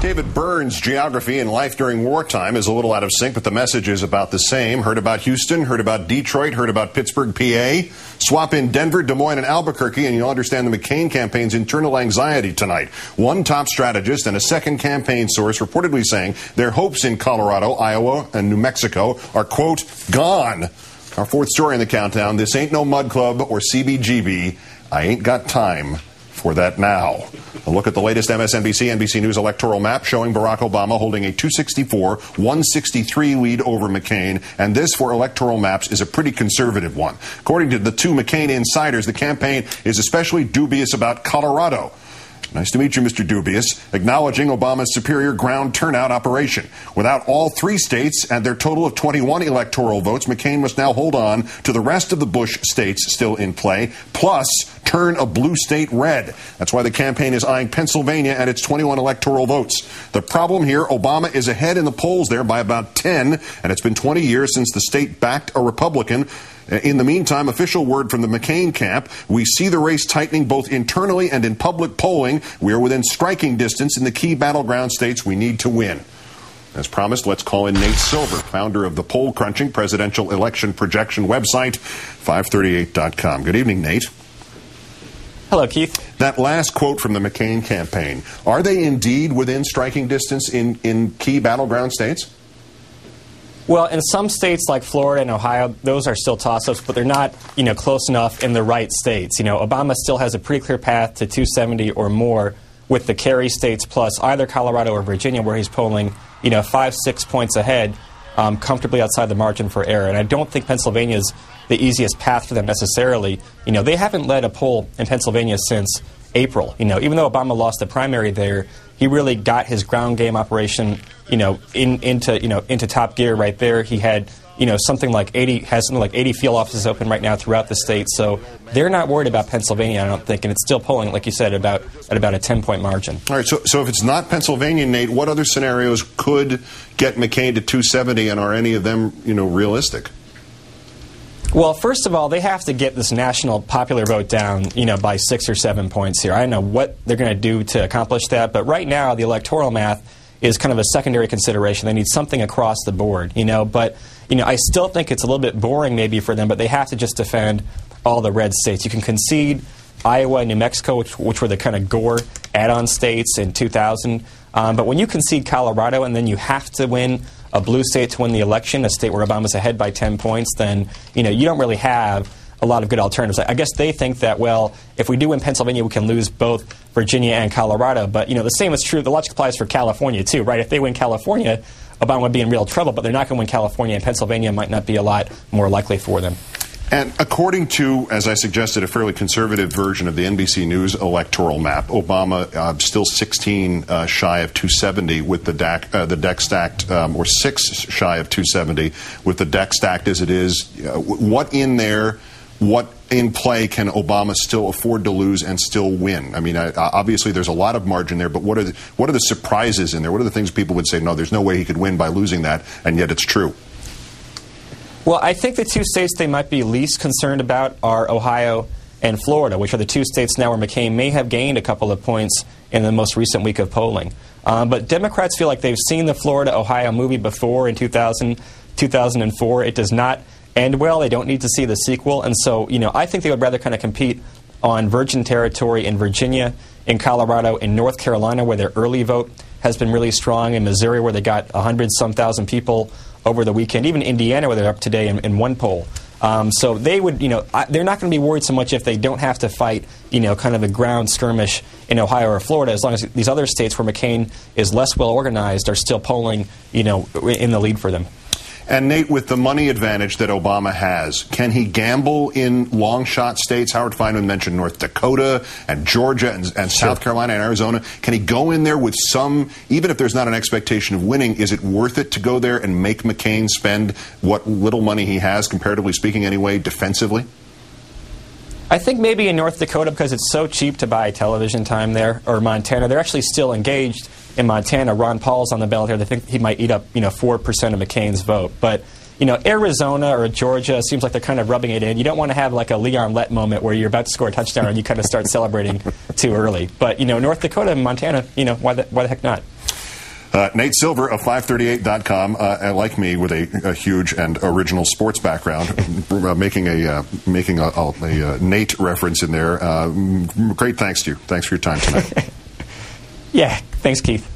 David Byrne's geography and life during wartime is a little out of sync, but the message is about the same. Heard about Houston, heard about Detroit, heard about Pittsburgh, PA. Swap in Denver, Des Moines, and Albuquerque, and you'll understand the McCain campaign's internal anxiety tonight. One top strategist and a second campaign source reportedly saying their hopes in Colorado, Iowa, and New Mexico are, quote, gone. Our fourth story in the countdown, this ain't no mud club or CBGB. I ain't got time for that now. A look at the latest MSNBC, NBC News electoral map showing Barack Obama holding a 264-163 lead over McCain, and this, for electoral maps, is a pretty conservative one. According to the two McCain insiders, the campaign is especially dubious about Colorado. Nice to meet you, Mr. Dubious. Acknowledging Obama's superior ground turnout operation. Without all three states and their total of 21 electoral votes, McCain must now hold on to the rest of the Bush states still in play, plus turn a blue state red. That's why the campaign is eyeing Pennsylvania and its 21 electoral votes. The problem here, Obama is ahead in the polls there by about 10, and it's been 20 years since the state backed a Republican. In the meantime, official word from the McCain camp, we see the race tightening both internally and in public polling. We are within striking distance in the key battleground states we need to win. As promised, let's call in Nate Silver, founder of the poll-crunching presidential election projection website, 538.com. Good evening, Nate. Hello, Keith. That last quote from the McCain campaign, are they indeed within striking distance in key battleground states? Well, in some states like Florida and Ohio, those are still toss-ups, but they're not, close enough in the right states. Obama still has a pretty clear path to 270 or more with the carry states plus either Colorado or Virginia, where he's polling, 5-6 points ahead, comfortably outside the margin for error. And I don't think Pennsylvania is the easiest path for them necessarily. They haven't led a poll in Pennsylvania since April. Even though Obama lost the primary there, he really got his ground game operation, into top gear right there. He had, something like 80 field offices open right now throughout the state. So they're not worried about Pennsylvania, I don't think, and it's still polling, like you said, at about a 10-point margin. All right. So if it's not Pennsylvania, Nate, what other scenarios could get McCain to 270, and are any of them, realistic? Well, first of all, they have to get this national popular vote down, by 6 or 7 points here. I don't know what they're going to do to accomplish that, but right now the electoral math is kind of a secondary consideration. They need something across the board, But, I still think it's a little bit boring maybe for them, but they have to just defend all the red states. You can concede Iowa and New Mexico, which were the kind of Gore add-on states in 2000. But when you concede Colorado and then you have to win a blue state to win the election, a state where Obama's ahead by 10 points, then, you don't really have a lot of good alternatives. I guess they think that, well, if we do win Pennsylvania, we can lose both Virginia and Colorado. But, the same is true. The logic applies for California, too, right? If they win California, Obama would be in real trouble, but they're not going to win California, and Pennsylvania might not be a lot more likely for them. And according to, as I suggested, a fairly conservative version of the NBC News electoral map, Obama still 16 shy of 270 with the deck stacked, or 6 shy of 270 with the deck stacked as it is. What in play can Obama still afford to lose and still win? I mean, obviously there's a lot of margin there, but what are the surprises in there? What are the things people would say, no, there's no way he could win by losing that, and yet it's true? Well, I think the two states they might be least concerned about are Ohio and Florida, which are the two states now where McCain may have gained a couple of points in the most recent week of polling. But Democrats feel like they've seen the Florida-Ohio movie before in 2004. It does not end well. They don't need to see the sequel. And so, I think they would rather kind of compete on virgin territory in Virginia, in Colorado, in North Carolina, where their early vote has been really strong, in Missouri, where they got 100-some thousand people over the weekend, even Indiana, where they're up today in one poll. So they would, they're not going to be worried so much if they don't have to fight, kind of a ground skirmish in Ohio or Florida, as long as these other states where McCain is less well organized are still polling, in the lead for them. And Nate, with the money advantage that Obama has, can he gamble in long shot states? Howard Feynman mentioned North Dakota and Georgia and South Carolina and Arizona. Can he go in there with some, even if there's not an expectation of winning, is it worth it to go there and make McCain spend what little money he has, comparatively speaking anyway, defensively? I think maybe in North Dakota, because it's so cheap to buy television time there, or Montana, they're actually still engaged in Montana. Ron Paul's on the ballot here. They think he might eat up, 4% of McCain's vote. But, Arizona or Georgia seems like they're kind of rubbing it in. You don't want to have like a Leon Lett moment where you're about to score a touchdown and you kind of start celebrating too early. But, North Dakota and Montana, why the heck not? Nate Silver of 538.com, like me, with a huge and original sports background, making a Nate reference in there. Great thanks to you. Thanks for your time tonight. Yeah, thanks, Keith.